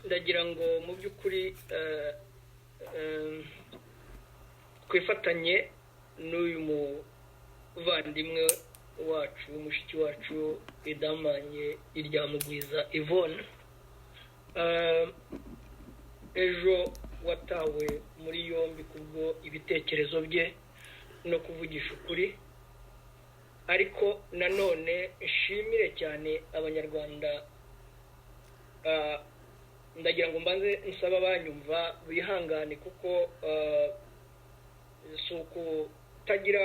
ndagira ngo mu by'ukuri twifatanye n'uyu muvandimwe wacu mushiki wacu idamanye iryamugwiza Yvonne ejo watawe muri yombi kubwo ibitekerezo bye no kuvugisha ukuri ariko nanone nshimire cyane abanyarwanda ndagira ngo mbanze nsaba abanyumva bihangane kuko suko tagira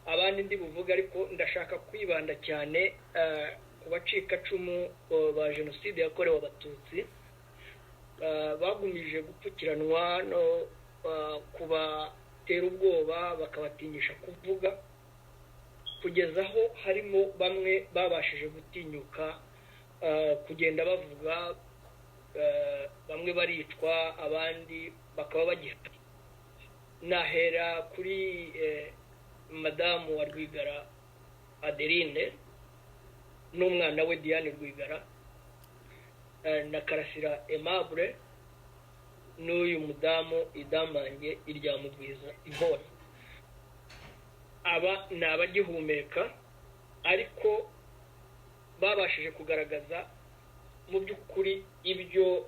abandi ndi buvuga ariko ndashaka kwibanda cyane ku bacika cumu ba jenoside yakorewe abatutsi bagumije gupfukiranwa no kubatera ubwoba bakabatinyisha kuvuga kugeza aho harimo bamwe babashije gutinyuka kugenda bavuga bamwe baricwa abandi bakaba bagihari nahera kuri madamu wa Rwigara Adeline n'umwana we Diane Rwigara na Karasira Aimable n'uyu mudamu idamange iryamugwiza Yvonne aba nabagihumeka ariko babashije kugaragaza mu by'ukuri ibyo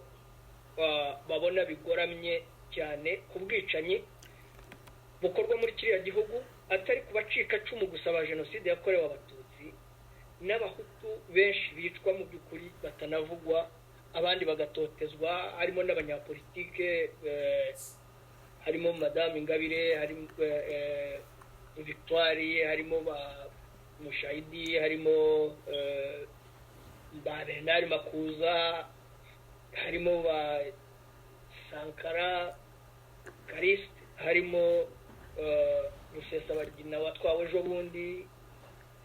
babona bigoramye cyane kubwicanyi bukorwa muri kiriya gihugu atari kubacika cumu gusa ba jenoside yakorewe abatutsi n'abahutu benshi bicwa mu by'ukuri batanavugwa abandi bagatotezwa harimo n'abanyapolitike harimo madame Ingabire harimo Victoire harimo ba Mushayidi harimo ba Bernard Makuza harimo ba Sankara Kariste harimo Rusesabagina watwawe ejo bundi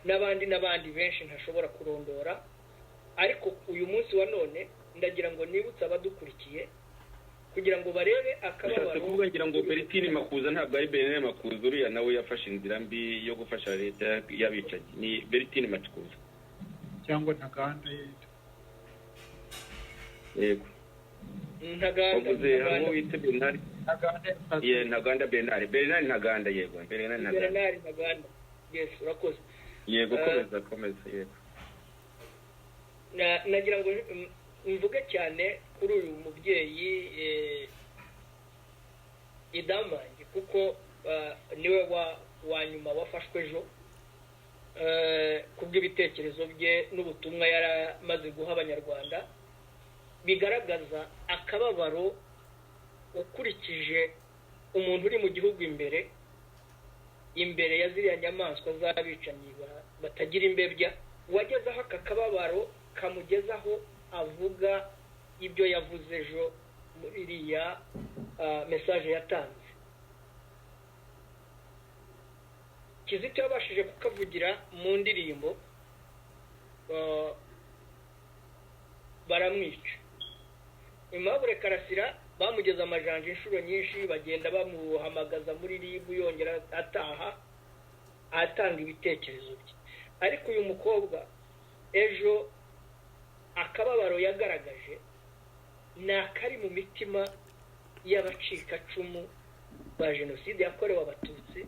n'abandi benshi ntashobora kurondora ariko uyu munsi wa none ndagira ngo nibutse abadukurikiye kugira ngo barebe akababaro kuvuga ngira ngo Bertine Makuza ntabwo ari Bertine Makuza uriya nawe yafashe inzira mbi yo gufasha leta y'abicaye ni Bertine Makuza cyangwa Ntaganda yego Ntaganda wite Bernard Ntaganda Bernard Ntaganda yego Bernard Ntaganda yes urakoze yego komeza yego nagira ngo mvuge cyane kuri uyu mubyeyi idamange kuko niwe wa nyuma wafashwe ejo kubw'ibitekerezo bye n'ubutumwa yaramaze guha abanyarwanda bigaragaza akababaro ukurikije umuntu uri mu gihugu imbere ya ziriya nyamaswa z'abicanyi batagira imbebya wagezaho aka kababaro kamugezaho avuga ibyo yavuze ejo muri iriya message yatanze Kizito yabashije kukavugira mu ndirimbo baramwica Aimable Karasira bamugeza amajanja inshuro nyinshi bagenda bamuhamagaza muri RIB yongera ataha atanga ibitekerezo bye ariko uyu mukobwa ejo akababaro yagaragaje nakari mu mitima y'abacika cumu ba jenoside yakorewe abatutsi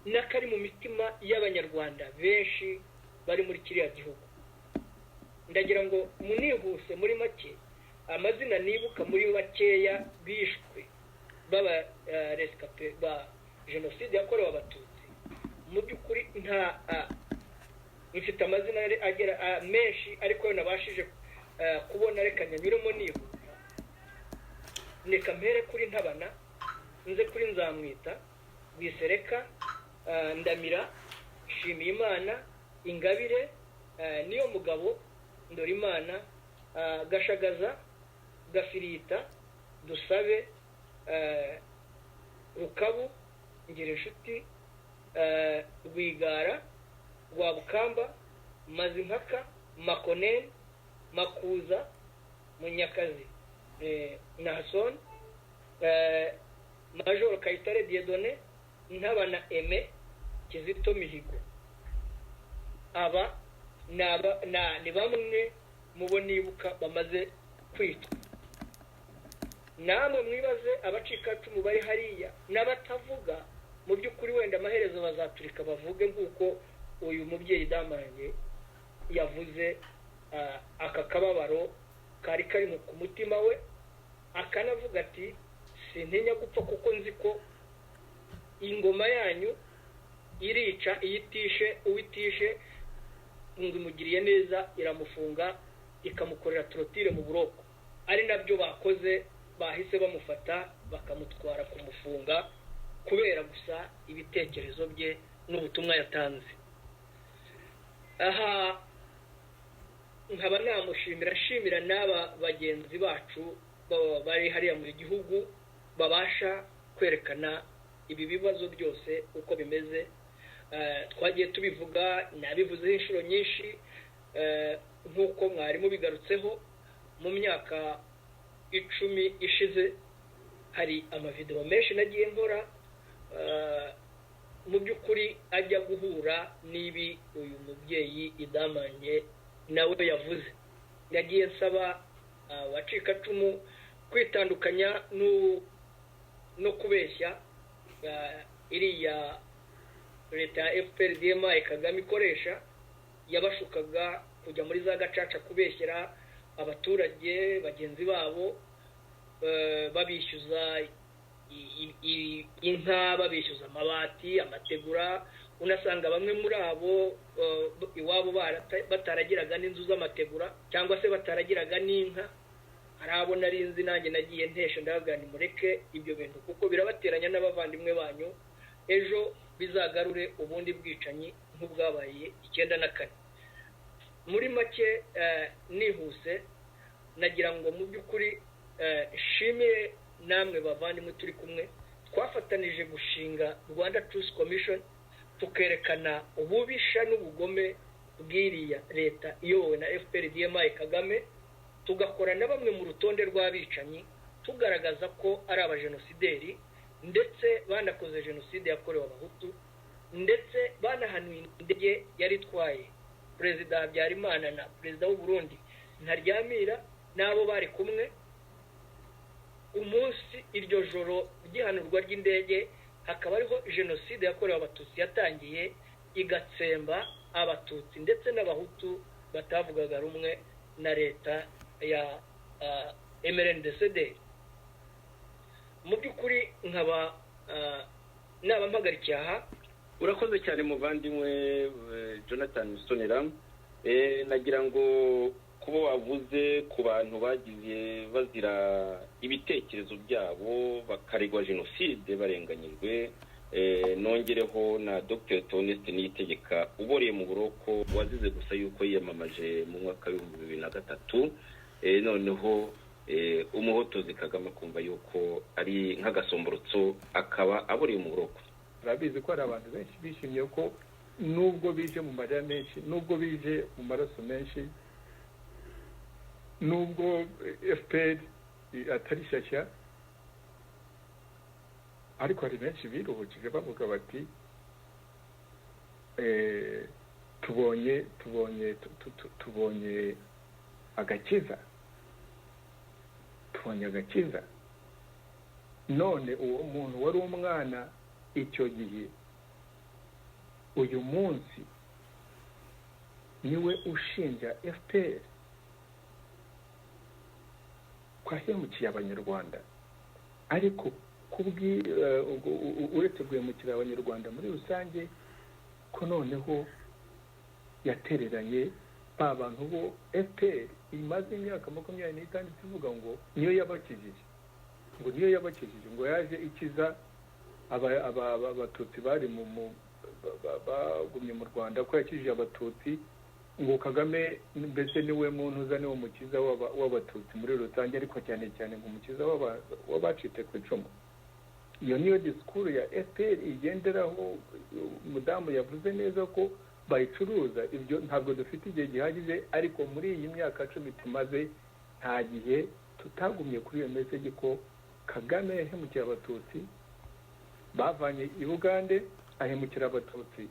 nakari mu mitima y'abanyarwanda benshi bari muri kiriya gihugu ndagira ngo munihuse muri make amazina nibuka muri makeya bishwe baba rescapé ba jenoside yakorewe abatutsi mu by'ukuri nta mfite amazina agera menshi ariko nabashije kubona reka nyanyuremo nihuta neka mpere kuri Ntabana nze kuri Nzamwita Bisereka Ndamira Shimiyimana Ingabire niyo mugabo Ndorimana Gashagaza Gafirita Dusabe Rukabu Ngirinshuti Rwigara Rwabukamba Mazimpaka Makonen Makuza Munyakazi Nahason Major Kayitare Dieudonné Ntabana Aimé Kizito Mihigo aba ni bamwe mu bo nibuka bamaze kwitwa namwe mwibaze abacikacumu bari hariya n'abatavuga mu by'ukuri wenda amaherezo bazaturika bavuge nk'uko uyu mubyeyi Damange yavuze aka kababaro kari kari ku mutima we, akanavuga ati sintinya gupfa kuko nzi ko ingoma yanyu irica iyitishe uwitishe ngo imugiriye neza iramufunga ikamukorera torotire mu buroko. Ari nabyo bakoze, bahise bamufata bakamutwara kumufunga kubera gusa ibitekerezo bye n'ubutumwa yatanze. Aha nkaba namushimira n'aba bagenzi bacu bari hariya mu gihugu babasha kwerekana ibi bibazo byose uko bimeze. Twagiye tubivuga, nabivuzeho inshuro nyinshi, nk'uko mwarimu bigarutseho mu myaka 10 ishize hari amavideo menshi nagiye nkora mu by'ukuri ajya guhura n'ibi uyu mubyeyi Damange nawe yavuze. Yagiye nsaba abacikacumu kwitandukanya no kubeshya iriya leta ya FPR-DMI Kagame ikoresha. Yabashukaga kujya muri za gacaca kubeshyera abaturage bagenzi babo, babishyuza inka, babishyuza amabati, amategura. Unasanga bamwe muri abo iwabo bataragiraga n'inzu z'amategura cyangwa se bataragiraga n'inka. Hari abo narinzi nanjye nagiye ntesha ndabagana mureke ibyo bintu kuko birabateranya n'abavandimwe banyu, ejo bizagarure ubundi bwicanyi nk'ubwabaye 94. Muri make nihuse nagira ngo mu by'ukuri shimire namwe bavandimwe turi kumwe, twafatanije gushinga Rwanda Truth Commission tukerekana ububisha n'ubugome bw'iriya leta iyobowe na FPR-DMI Kagame, tugakora na bamwe mu rutonde rw'abicanyi tugaragaza ko ari abajenosideri ndetse banakoze jenoside yakorewe abahutu, ndetse banahanuye indege yari itwaye Perezida Habyarimana na Perezida w'u Burundi Ntaryamira n'abo bari kumwe. Umunsi iryo joro ry'ihanurwa ry'indege hakaba ariho jenoside yakorewe abatutsi yatangiye, igatsemba abatutsi ndetse n'abahutu batavugaga rumwe na leta ya MRNDCD. Mu by'ukuri nkaba mpagarikiye aha. Urakoze cyane muvandimwe Jonathan Musonera. Nagira ngo kuba wavuze ku bantu bagiye bazira ibitekerezo byabo bakaregwa jenoside barenganyijwe, nongereho na Dr. Theoneste Niyitegeka uboreye mu buroko wazize gusa yuko yiyamamaje mu mwaka wa 2003, noneho umuhotozi Kagame kumva yuko ari nk'agasomborotso akaba aboreye mu buroko. Urabizi ko ari abantu benshi bishimiye ko nubwo bije mu marira menshi, nubwo bije mu maraso menshi, nubwo FPR atari shyashya, ariko hari benshi biruhukije bavuga bati tubonye agakiza, none uwo muntu wari umwana icyo gihe uyu munsi niwe ushinja FPR kwahemukiye abanyarwanda. Ariko uretse guhemukira abanyarwanda muri rusange, ko noneho yatereranye ba bantu bo FPR imaze imyaka 25 ivuga ngo niyo yabakijije, ngo yaje ikiza abatutsi bari bagumye mu Rwanda, ko yakijije abatutsi, ngo Kagame mbese niwe muntu uzane umukiza w'abatutsi muri rusange, ariko cyane cyane ngo umukiza w'abacitse ku icumu. Iyo niyo disikuru ya FPR igenderaho. Mudamu yavuze neza ko bayicuruza. Ibyo ntabwo dufite igihe gihagije, ariko muri iyi myaka 10 tumaze nta gihe tutagumye kuri iyo message ko Kagame yahemukiye abatutsi, bavanye i Uganda ahemukira abatutsi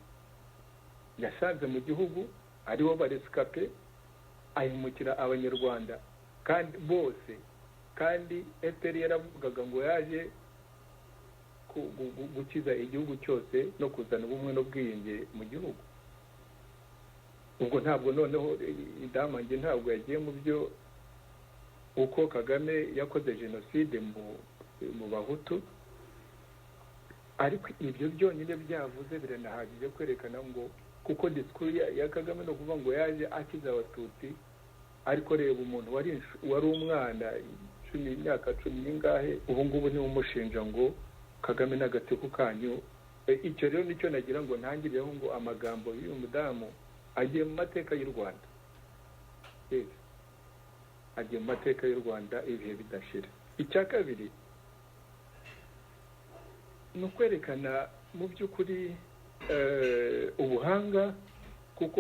yasanze mu gihugu aribo barescape, ahemukira abanyarwanda kandi bose, kandi FPR yaravugaga ngo yaje gukiza igihugu cyose no kuzana ubumwe n'ubwiyunge mu gihugu. Ubwo ntabwo noneho idamange ntabwo yagiye mu byo uko Kagame yakoze jenoside mu Bahutu, ariko ibyo byonyine byavuze biranahagije kwerekana ngo kuko disikuru ya Kagame no kuvuga ngo yaje akiza Abatutsi, ariko reba umuntu wari umwana imyaka 10 n'ingahe ubu ngubu niwe umushinja ngo Kagame n'agatsiko kanyu. Icyo rero nicyo nagira ngo ntangireho ngo amagambo y'uyu mudamu agiye mu mateka y'u Rwanda, agiye mu mateka y'u Rwanda ibihe bidashira. Icya kabiri ni ukwerekana mu by'ukuri ubuhanga, kuko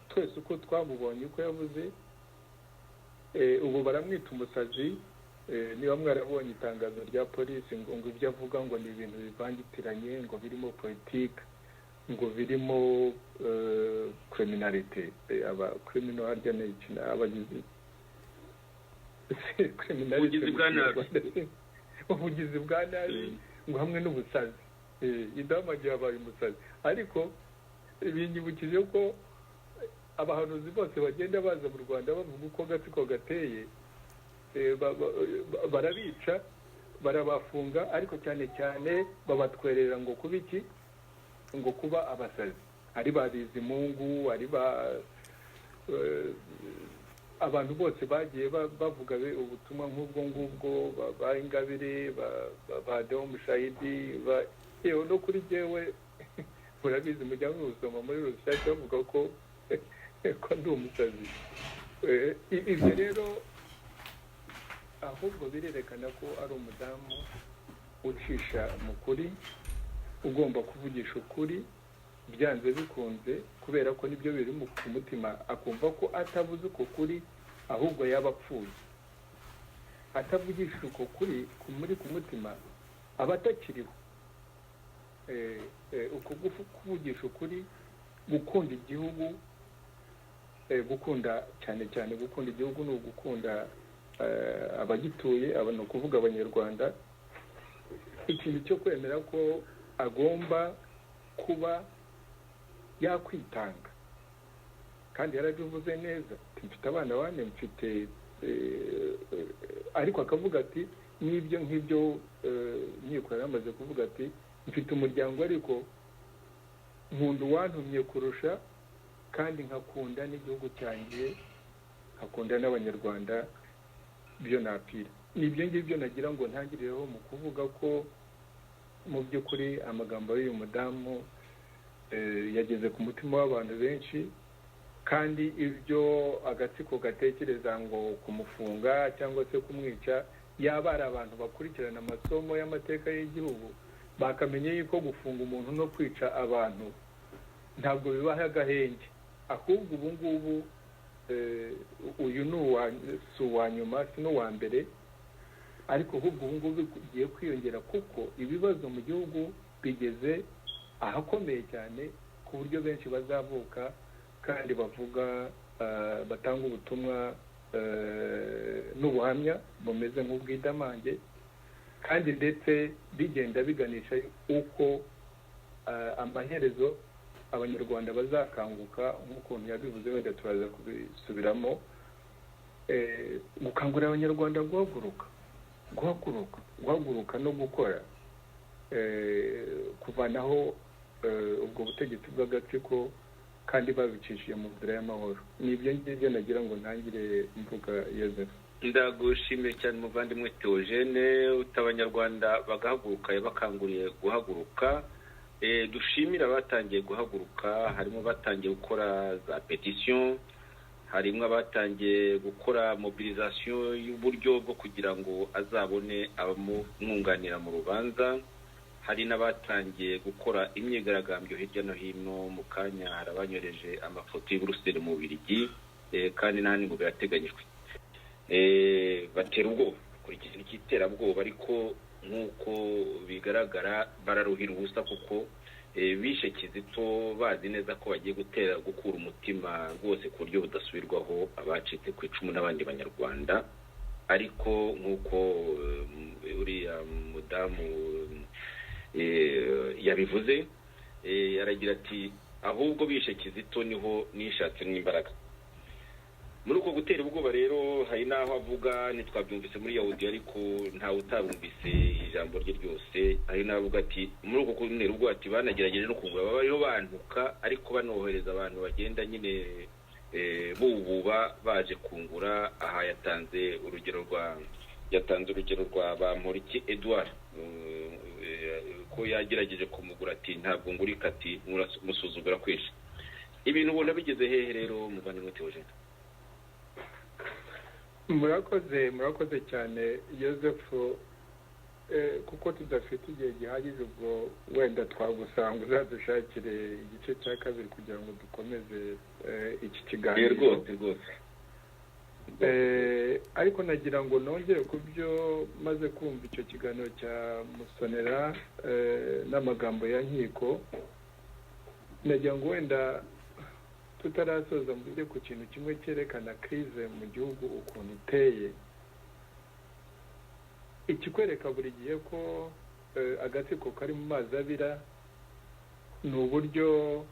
twese uko twamubonye uko yavuze, ubu baramwita umusazi. Niba mwarabonye itangazo rya polisi ngo ibyo avuga ngo ni ibintu bivangitiranye, ngo birimo politiki, ngo birimo criminality, aba criminal harya n'iki abagizi ubugizi bwa nabi, ngo hamwe n'ubusazi. Idamange yabaye umusazi, ariko binyibukije ko abahanuzi bose bagenda baza mu Rwanda bavuga uko agatsiko gateye, barabica barabafunga, ariko cyane cyane babatwerera ngo kuba iki, ngo kuba abasazi. Ari ba Bizimungu, ari abantu bose bagiye bavuga ubutumwa nk'ubwo ngubwo, ba Ingabire, ba Deo Mushayidi, yewe no kuri jewe murabizi mujya mwusoma muri rusange bavuga ko ndi umusazi. Ibyo rero ahubwo birerekana ko ari umudamu ucisha mu kuri, ugomba kuvugisha ukuri byanze bikunze, kubera ko nibyo biri mu mutima, akumva ko atavuze uko kuri ahubwo yaba apfuye. Atavugisha uko kuri muri ku mutima aba atakiriho. Uko kuvugisha ukuri, gukunda igihugu, gukunda cyane cyane gukunda igihugu ni ugukunda abagituye, ni ukuvuga Abanyarwanda. Ikintu cyo kwemera ko agomba kuba yakwitanga, kandi yarabivuze neza, mfite abana bane, mfite ariko akavuga ati n'ibyo nk'ibyo nkiko yaramaze kuvuga ati mfite umuryango, ariko nkunda uwantumye kurusha, kandi nkakunda n'igihugu cyanjye, nkakunda n'Abanyarwanda byo napira. Nibyo ngibyo nagira ngo ntangirireho mu kuvuga ko mu by'ukuri amagambo y'uyu mudamu yageze ku mutima w'abantu benshi, kandi ibyo agatsiko gatekereza ngo kumufunga cyangwa se kumwica, yaba ari abantu bakurikirana amasomo y'amateka y'igihugu bakamenye yuko gufunga umuntu no kwica abantu ntabwo bibaha agahenge, ahubwo ubu ngubu uyu si uwa nyuma, si n'uwa mbere, ariko ahubwo ubu ngubu bigiye kwiyongera, kuko ibibazo mu gihugu bigeze ahakomeye cyane, ku buryo benshi bazavuka kandi bavuga, batanga ubutumwa n'ubuhamya bumeze nk'ubw'idamange, kandi ndetse bigenda biganisha uko amaherezo Abanyarwanda bazakanguka, nk'ukuntu yabivuze, wenda turaza kubisubiramo, gukangurira Abanyarwanda guhaguruka no gukora, kuvanaho ubwo butegetsi bw'agatsiko, kandi babicishije mu nzira y'amahoro. Ni ibyo ngibyo nagira ngo ntangire mvuga. Yozefu, ndagushimiye cyane umuvandimwe Theogene, Abanyarwanda bagahaguruka, yabakanguriye guhaguruka. Dushimira abatangiye guhaguruka, harimo batangiye gukora za petition, harimo abatangiye gukora mobilisation y'uburyo bwo kugira ngo azabone abamwunganira mu rubanza, hari n'abatangiye gukora imyigaragambyo hirya no hino. Mu kanya harabanyoreje amafoto y'Buruseli mu Bubiligi, kandi n'ahandi ngo birateganyijwe. Batera ubwoba, kurikije n'iterabwoba, ariko nk'uko bigaragara bararuhira ubusa, kuko bishe Kizito bazi neza ko bagiye gukura umutima rwose ku buryo budasubirwaho abacitse ku icumu n'abandi Banyarwanda. ariko nk'uko uriya mudamu yabivuze, aragira ati ahubwo bishe Kizito niho nishatse n'imbaraga. Muri uko gutera ubwoba rero hari n'aho avuga, ntitwabyumvise muri audio ariko ntawe utarumvise ijambo rye ryose, hari n'aho avuga ati muri uko gutera ubwoba ati banagerageje no kugura bariho bantuka ariko banohereza abantu bagenda nyine bububa baje kungura. Aha yatanze urugero rwa Bamporiki Edouard ko yagerageje kumugura ati ntabwo ngurika, ati musuzugura kwesha. Ibintu ubona bigeze hehe rero muvandimwe Theogene? murakoze cyane Joseph, kuko tudafite igihe gihagije ubwo wenda twagusanga uzadushakire igice cya kabiri kugira ngo dukomeze iki kiganiro. Rwose. Ariko nagira ngo nongere ku byo maze kumva icyo kiganiro cya Musonera n'amagambo ya nkiko, nagira ngo wenda tutarasoza mvuge ku kintu kimwe cyerekana krize mu gihugu ukuntu iteye. Ikikwereka buri gihe ko agatsiko kari mu mazi abira ni uburyo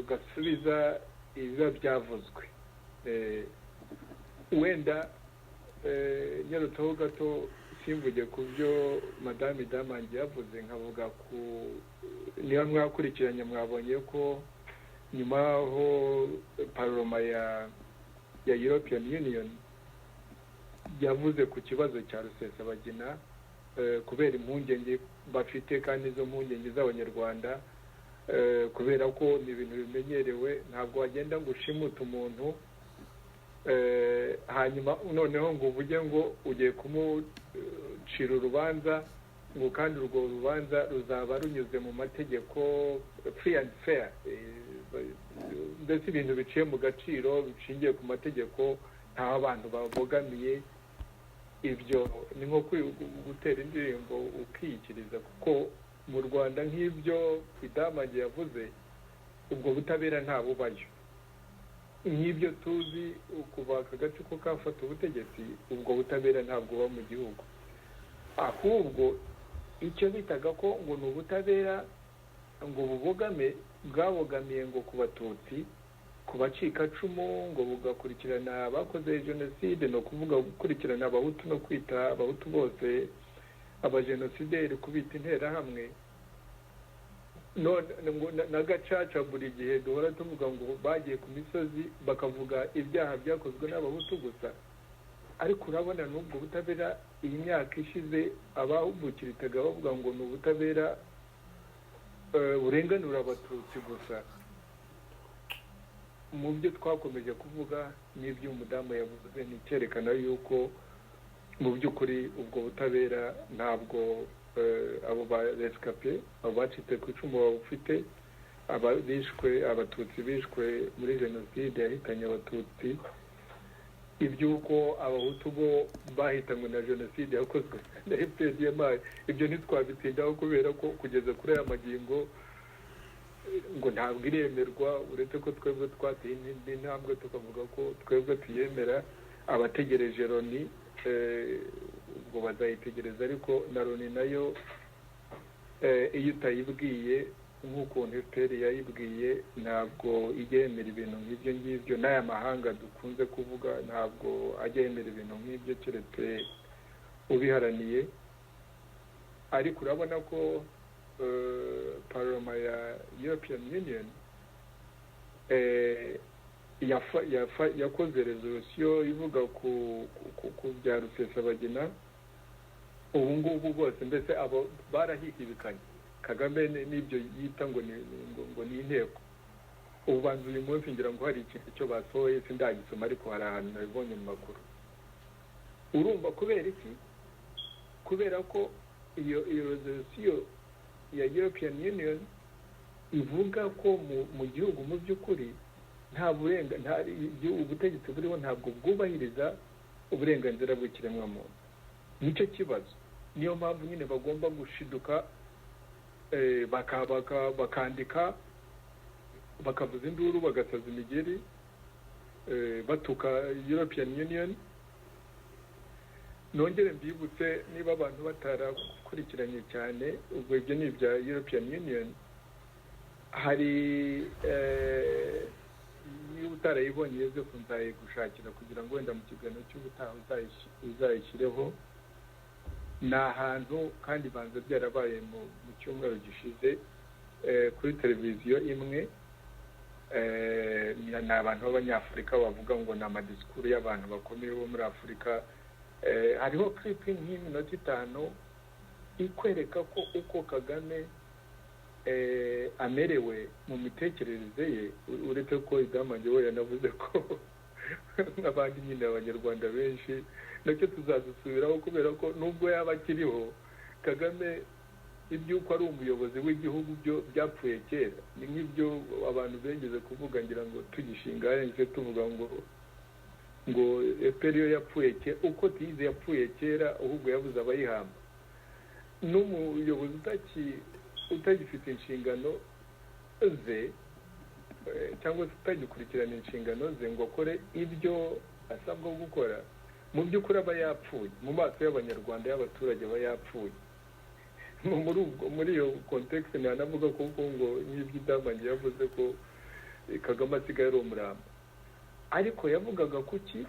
gasubiza ibiba byavuzwe. Wenda nyarutaho gato simvuge ku byo Madame Damangi yavuze, nkavuga niba mwakurikiranye mwabonye ko nyuma aho paroma ya European Union yavuze ku kibazo cya Rusesabagina kubera impungenge bafite, kandi izo mpungenge z'abanyarwanda kubera ko ni ibintu bimenyerewe, ntabwo wagenda ngo ushimute umuntu hanyuma noneho ngo uvuge ngo ugiye kumucira urubanza, ngo kandi urwo rubanza ruzaba runyuze mu mategeko free and fair, mbese ibintu biciye mu gaciro bishingiye ku mategeko, nta abantu babogamiye. Ibyo ni nko gutera indirimbo ukiyikiriza, kuko mu Rwanda nk'ibyo Damangi yavuze ubwo butabera nta bubayo. Nk'ibyo tuzi kuva aka gatsiko kafata ubutegetsi, ubwo butabera ntabwo buba mu gihugu, ahubwo icyo bitaga ko ngo ni ubutabera ngo bwabogamiye ngo ku Batutsi, ku bacikacumu, ngo bugakurikirana abakoze jenoside, no kuvuga gukurikirana Abahutu no kwita Abahutu bose abajenosideri, kubita interahamwe. Na gacaca buri gihe duhora tuvuga ngo bagiye ku misozi bakavuga ibyaha byakozwe n'Abahutu gusa, ariko urabona n'ubwo butabera iyi myaka ishize abahugukiritaga bavuga ngo ni ubutabera burenganura Abatutsi gusa. Mu byo twakomeje kuvuga n'ibyo umudamu yavuze, ni icyerekana yuko mu by'ukuri ubwo butabera ntabwo abo ba rescape, abo bacitse ku icumu babufite, Abatutsi bishwe muri jenoside yahitanye Abatutsi, iby'uko Abahutu bo bahitanywe na jenoside yakozwe na FPR, ibyo ntitwabitindaho kubera ko kugeza kuri aya magingo ngo ntabwo iremerwa, uretse ko twebwe twateye indi ntambwe tukavuga ko twebwe tuyemera. Abategereje Loni ubwo bazayitegereza, ariko na Loni nayo iyo utayibwiye nk'ukuntu FPR yayibwiye ntabwo ijya yemera ibintu nk'ibyo ngibyo. n'aya mahanga dukunze kuvuga ntabwo ajya yemera ibintu nk'ibyo keretse ubiharaniye. Ariko urabona ko paroma ya European Union yakoze resolution ivuga ku bya Rusesabagina. Ubu ngubu bose mbese abo barahihibikanye, Kagame n'ibyo yita ngo ni inteko. Ubu banza uyu munsi ngira ngo hari ikintu cyo basohoye, sindagisoma ariko hari ahantu nabibonye mu makuru. Urumva kubera iki? Kubera ko iyo resolution ya European Union ivuga ko mu gihugu mu by'ukuri nta ubutegetsi buriho ntabwo bwubahiriza uburenganzira bw'ikiremwamuntu. Nicyo kibazo. Niyo mpamvu nyine bagomba gushiduka bakandika, bakavuza induru, bagasaza imigeri, batuka European Union, nongere mbibutse niba abantu batarakurikiranye cyane ubwo ibyo ni ibya European Union hari niba utarayibonye yeze kunzaye gushakira kugira ngo wenda mu kiganiro cy'ubutaha uzayishyireho ni ahantu kandi banza byarabaye mu cyumweru gishize kuri televiziyo imwe ni abantu b'abanyafurika bavuga ngo ni amadisikuru y'abantu bakomeye bo muri Afurika hariho clip nk'iminota 5 ikwereka ko uko Kagame amerewe mu mitekerereze ye uretse ko idamange we yanavuze ko n'abandi nyine abanyarwanda benshi nacyo tuzazusubiraho kubera ko nubwo yaba akiriho Kagame iby'uko ari umuyobozi w'igihugu byo byapfuye kera ni nk'ibyo abantu bengeze kuvuga ngira ngo tugishinga yahise tuvuga ngo FPR yapfuye kera uko tize yapfuye kera ahubwo yabuze abayihamba n'umuyobozi utagifite inshingano ze cyangwa se utagikurikirana inshingano ze ngo akore ibyo asabwa gukora mu by'ukuri aba yapfuye mu maso y'abanyarwanda y'abaturage aba yapfuye muri iyo context ntanavuga kuko ngo nk'ibyo idamange yavuze ko Kagame asigaye ari umuramba ariko yavugaga kuki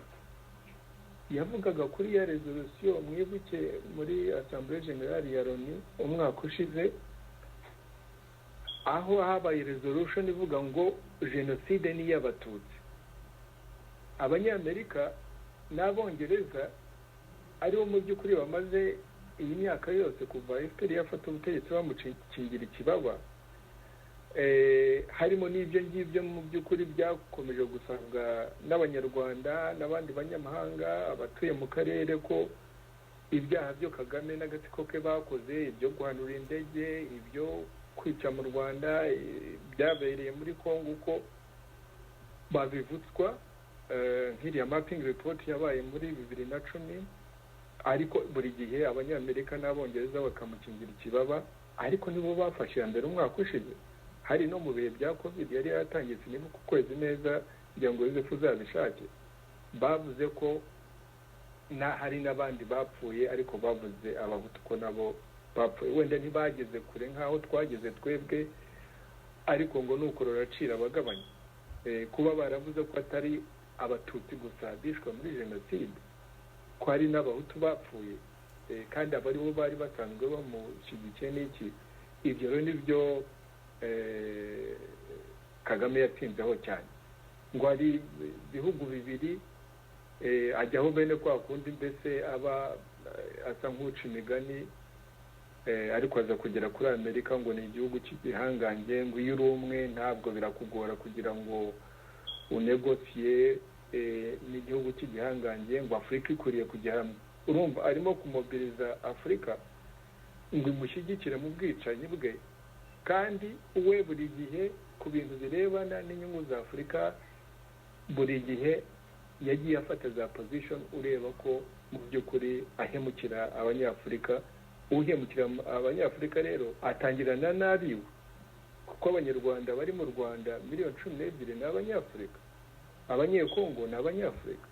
yavugaga kuri ya resolution mwibuke muri Assemblée Générale ya Loni umwaka ushize aho habaye resolution ivuga ngo genocide ni y'abatutsi abanyamerika n'abongereza aribo mu by'ukuri bamaze iyi myaka yose kuva FPR yafata ubutegetsi bamukingira ikibaba harimo n'ibyo ngibyo mu by'ukuri byakomeje gusabwa n'abanyarwanda n'abandi banyamahanga abatuye mu karere ko ibyaha byo Kagame n'agatsiko ke bakoze ibyo guhanura indege ibyo kwica mu Rwanda byabereye muri Kongo uko babivutswa nk'iriya mapping report yabaye muri 2010 ariko buri gihe abanyamerika n'abongereza bakamukingira ikibaba ariko nibo bafashe mbere umwaka ushize hari no mu bihe bya covid yari yatangiye sinimo ku kwezi neza kugira ngo Yozefu uzabishake bavuze ko hari n'abandi bapfuye ariko bavuze abahutu ko nabo bapfuye wenda ntibageze kure nk'aho twageze twebwe ariko ngo nuko ruracira abagabanya kuba baravuze ko atari abatutsi gusa bishwe muri jenoside ko hari n'abahutu bapfuye kandi abari bo bari basanzwe bamushyigikiye n'iki ibyo rero nibyo Kagame yatsinzeho cyane ngo hari ibihugu bibiri ajyaho bene kwa kundi mbese aba asa nk'uca imigani ariko aza kugera kuri Amerika ngo ni igihugu cy'igihangange ngo iyo uri umwe ntabwo birakugora kugira ngo unegosiye n'igihugu cy'igihangange ngo Afurika ikwiriye kujya hamwe urumva arimo kumobiriza Afurika ngo imushyigikire mu bwicanyi bwe kandi we buri gihe ku bintu birebana n'inyungu za Afurika buri gihe yagiye afata za position ureba ko mu by'ukuri ahemukira abanyafurika uhemukira abanyafurika rero atangirana n'abiwe kuko abanyarwanda bari mu Rwanda miliyoni 12 ni abanyafurika abanyekongo ni abanyafurika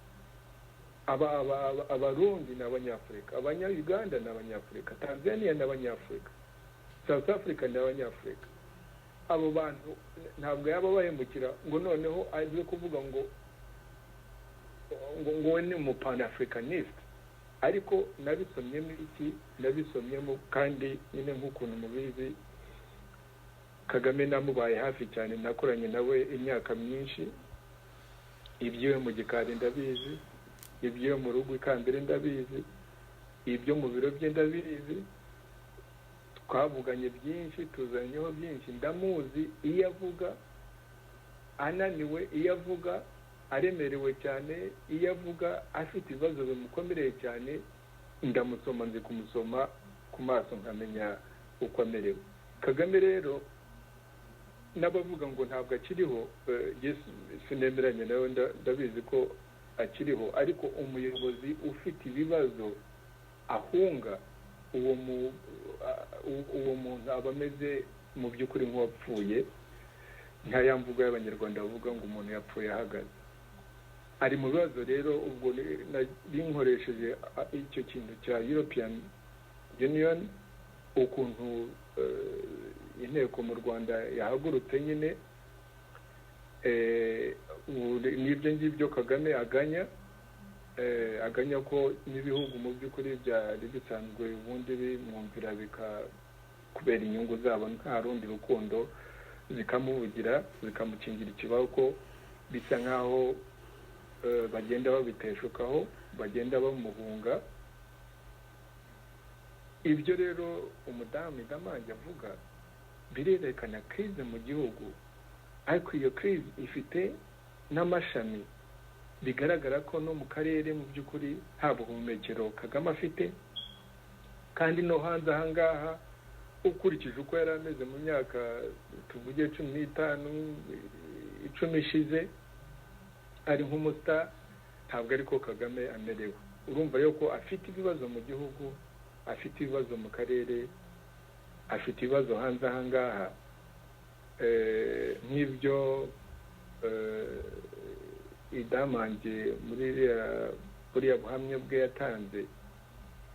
abarundi ni abanyafurika abanya-Uganda ni abanyafurika Tanzania ni abanyafurika South Africa ni abanyafurika abo bantu ntabwo yaba bahemukira ngo noneho aje kuvuga ngo ni umupanafricanist ariko nabisomyemo iki nabisomyemo kandi nyine nk'ukuntu mubizi Kagame namubaye hafi cyane nakoranye nawe imyaka myinshi ibyo mu gikari ndabizi ibyo mu rugo ikambere ndabizi ibyo mu biro bye ndabizi twavuganye byinshi tuzanyeho byinshi ndamuzi iyo avuga ananiwe iyo avuga aremerewe cyane iyo avuga afite ibibazo bimukomereye cyane ndamusoma nzi kumusoma ku maso nkamenya uko amerewe Kagame rero n'abavuga ngo ntabwo akiriho sinemeranye nawe ndabizi ko akiriho ariko umuyobozi ufite ibibazo ahunga uwo muntu aba ameze mu by'ukuri nk'uwapfuye nta yamvuga y'abanyarwanda bavuga ngo umuntu yapfuye ahagaze ari mu bibazo rero ubwo nkoresheje icyo kintu cya European Union ukuntu inteko mu Rwanda yahagurutse nyine n'ibyo ngibyo Kagame aganya ko n'ibihugu mu by'ukuri byari bisanzwe ubundi bimwumvira kubera inyungu zabo nta rundi rukundo zikamuvugira zikamukingira ikibaho ko bisa nk'aho bagenda babiteshukaho bagenda bamuhunga. Ibyo rero umudamu Damange avuga birerekana crise mu gihugu, ariko iyo crise ifite n'amashami bigaragara ko no mu karere mu by'ukuri nta buhumekero Kagame afite, kandi no hanze aha ngaha ukurikije uko yari ameze mu myaka tuvuge 15 10 ishize ari nk'umusta, ntabwo ariko Kagame amerewe. Urumva yuko afite ibibazo mu gihugu, afite ibibazo mu karere, afite ibibazo hanze aha ngaha nk'ibyo Damange muri buriya buhamya bwe yatanze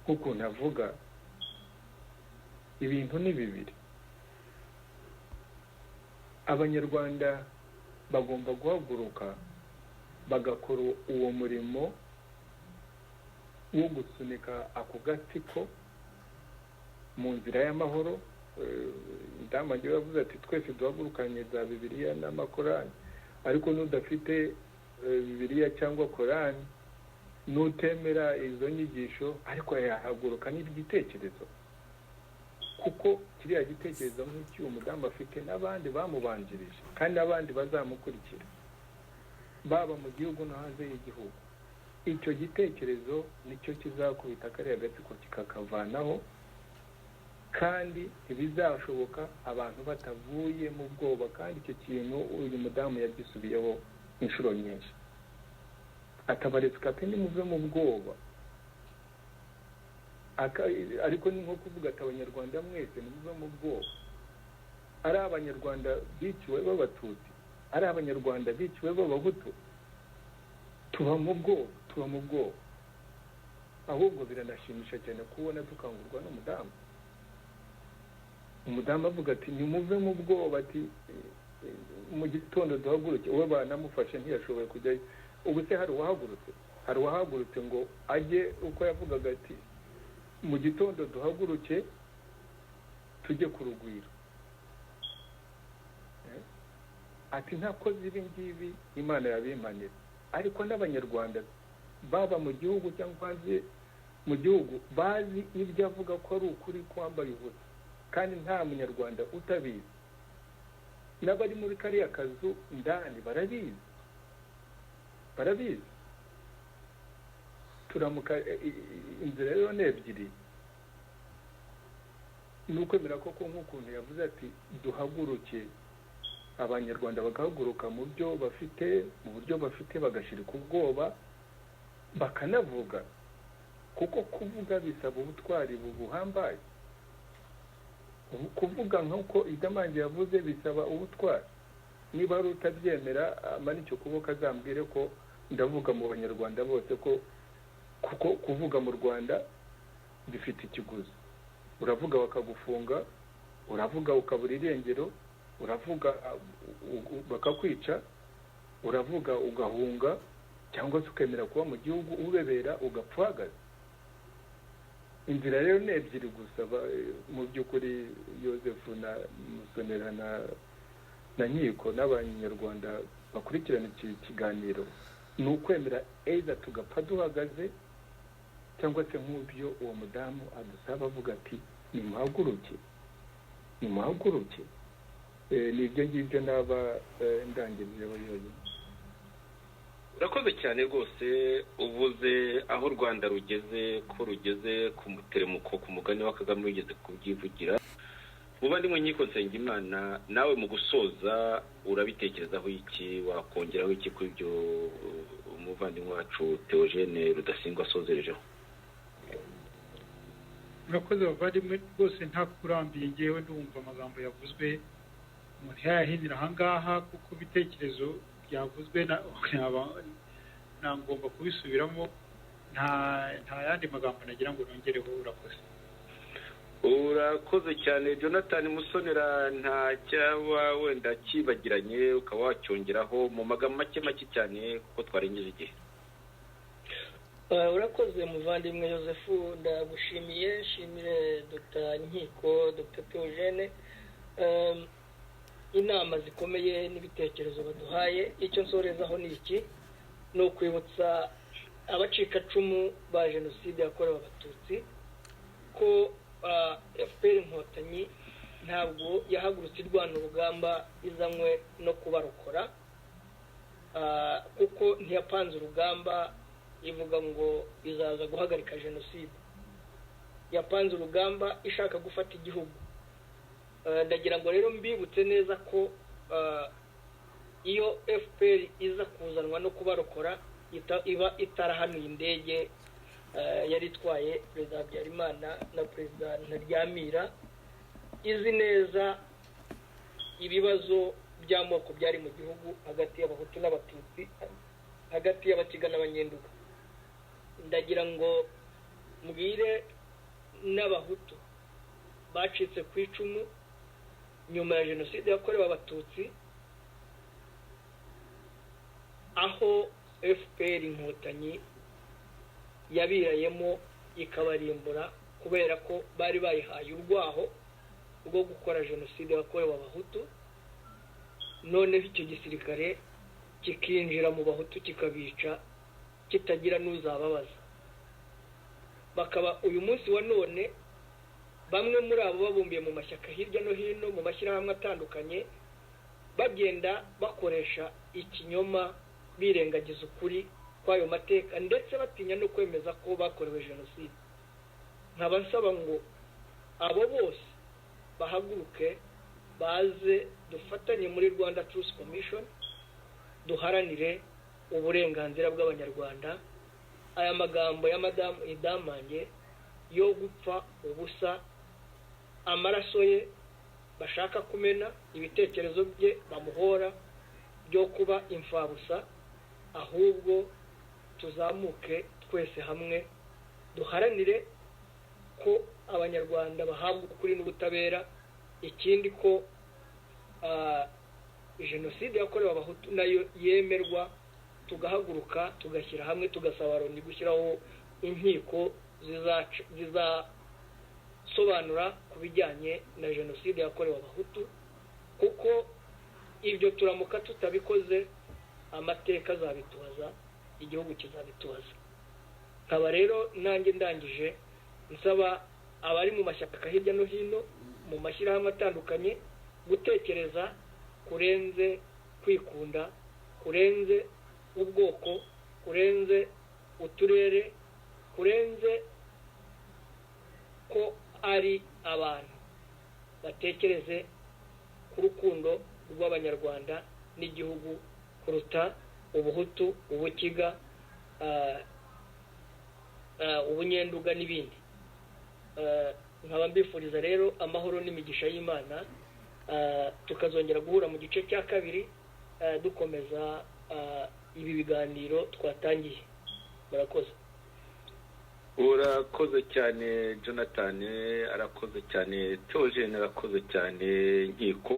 nk'ukuntu avuga ibintu ni bibiri. Abanyarwanda bagomba guhaguruka bagakora uwo murimo wo gusunika ako gatsiko mu nzira y'amahoro. Damange yavuze ati twese duhagurukanye za Bibiliya n'amakorani, ariko n'udafite Bibiliya cyangwa Korani, n'utemera izo nyigisho, ariko yahaguruka n'igitekerezo, kuko kiriya gitekerezo nk'icyo umudamu afite n'abandi bamubanjirije kandi n'abandi bazamukurikira baba mu gihugu no hanze y'igihugu. Icyo gitekerezo nicyo kizakubita kariya gatsiko kikakavanaho, kandi ntibizashoboka abantu batavuye mu bwoba. Kandi icyo kintu uyu mudamu yagisubiyeho inshuro nyinshi, atabaretswe ati nimuve mu bwoba, ariko ni nko kuvuga ati abanyarwanda mwese nimuve mu bwoba. Ari abanyarwanda biciwe b'abatutsi, ari abanyarwanda biciwe b'abahutu, tuba mu bwoba. Ahubwo biranashimisha cyane kubona dukangurwa n'umudamu. Umudamu avuga ati nimuve mu bwoba, ati mu gitondo duhaguruke. Uwe banamufashe ntiyashoboye kujyayo. Ubu se hari uwahagurutse ngo ajye uko yavugaga ati mu gitondo duhaguruke tujye ku rugwiro. Ati ntakoze ibi ngibi Imana yabimanira. Ariko n'abanyarwanda baba mu gihugu cyangwa hanze mu gihugu bazi ibyo avuga ko ari ukuri kwambaye ubusa, kandi nta munyarwanda utabizi. N'abari muri kariya kazu ndani barabizi. Turamuka inzira rero n'ebyiri, nukwemera koko nk'ukuntu yavuze ati duhaguruke, abanyarwanda bagahaguruka mu buryo bafite bagashirika ubwoba bakanavuga, kuko kuvuga bisaba ubutwari buhambaye. Kuvuga nk'uko Damange yavuze bisaba ubutwari. Niba ari utabyemera amanike ukuboko azambwire ko ndavuga mu banyarwanda bose ko kuko kuvuga mu Rwanda bifite ikiguzi. Uravuga bakagufunga, uravuga ukabura irengero, uravuga bakakwica, uravuga ugahunga, cyangwa se ukemera kuba mu gihugu ubebera ugapfagaza. Inzira rero n'ebyiri gusa mu by'ukuri Yozefu na Musonera na Nkiko n'abanyarwanda bakurikirana iki kiganiro, ni ukwemera either tugapfa duhagaze, cyangwa se nk'ubyo uwo mudamu adusaba avuga ati nimuhaguruke. Ni ibyo ngibyo naba ndangirijeho yonyine. urakoze cyane rwose. uvuze aho u Rwanda rugeze, ko rugeze ku muteremuko, ku mugani wa Kagame wigeze kubyivugira. Muvandimwe Nkiko Nsengimana, nawe mu gusoza urabitekerezaho iki, wakongeraho iki kuri ibyo umuvandimwe wacu Theogene Rudasingwa asozerejeho? Murakoze bavandimwe, rwose nta kurambiye ngewe ndumva amagambo yavuzwe umuntu yayahinira aha ngaha, kuko ibitekerezo byavuzwe nangomba kubisubiramo nta yandi magambo nagira ngo nongereho. urakoze cyane Jonathan Musonera. nta cyaba wenda kibagiranye ukaba wacyongeraho mu magambo make cyane kuko twarengeje igihe? urakoze muvandimwe Joseph, ndagushimiye. nshimire Dr. Nkiko, Dr. Theogene, inama zikomeye n'ibitekerezo baduhaye. icyo nsorezaho ni iki: ni ukwibutsa abacikacumu ba jenoside yakorewe abatutsi ko FPR Inkotanyi ntabwo yahagurutse irwana urugamba izanywe no kubarokora, kuko ntiyapanze urugamba ivuga ngo izaza guhagarika jenoside. yapanze urugamba ishaka gufata igihugu. ndagira ngo rero mbibutse neza ko iyo FPR iza kuzanwa no kubarokora iba itarahanuye indege yari itwaye Perezida Habyarimana na Perezida Ntaryamira, izi neza ibibazo by'amoko byari mu gihugu hagati y'abahutu n'abatutsi, hagati y'abakiga n'abanyenduga. ndagira ngo mbwire n'abahutu bacitse ku icumu nyuma ya jenoside yakorewe abatutsi, aho FPR Inkotanyi yabirayemo ikabarimbura kubera ko bari bayihaye urwaho rwo gukora jenoside yakorewe abahutu. noneho icyo gisirikare kikinjira mu bahutu kikabica kitagira n'uzababaza. bakaba uyu munsi wa none bamwe muri abo babumbiye mu mashyaka hirya no hino mu mashyirahamwe atandukanye bagenda bakoresha ikinyoma, birengagiza ukuri kw'ayo mateka ndetse batinya no kwemeza ko bakorewe jenoside. nkaba nsaba ngo abo bose bahaguruke baze dufatanye muri Rwanda Truth Commission, duharanire uburenganzira bw'abanyarwanda. aya magambo ya Madamu Idamange yo gupfa ubusa, amaraso ye bashaka kumena, ibitekerezo bye bamuhora byo kuba imfabusa, ahubwo tuzamuke twese hamwe duharanire ko abanyarwanda bahabwa ukuri n'ubutabera. ikindi ko jenoside yakorewe abahutu nayo yemerwa, tugahaguruka tugashyira hamwe tugasaba Loni gushyiraho inkiko zizasobanura ku bijyanye na jenoside yakorewe abahutu, kuko ibyo turamuka tutabikoze amateka azabitubaza, igihugu kizabitubaza. nkaba rero nanjye ndangije nsaba abari mu mashyaka hirya no hino mu mashyirahamwe atandukanye gutekereza kurenze kwikunda, kurenze ubwoko, kurenze uturere, kurenze ko ari abantu. batekereze ku rukundo rw'abanyarwanda n'igihugu kuruta ubuhutu, ubukiga, ubunyenduga n'ibindi. nkaba mbifuriza rero amahoro n'imigisha y'Imana. tukazongera guhura mu gice cya kabiri dukomeza ibi biganiro twatangiye. murakoze. urakoze cyane Jonathan, arakoze cyane Theogene, arakoze cyane Nkiko.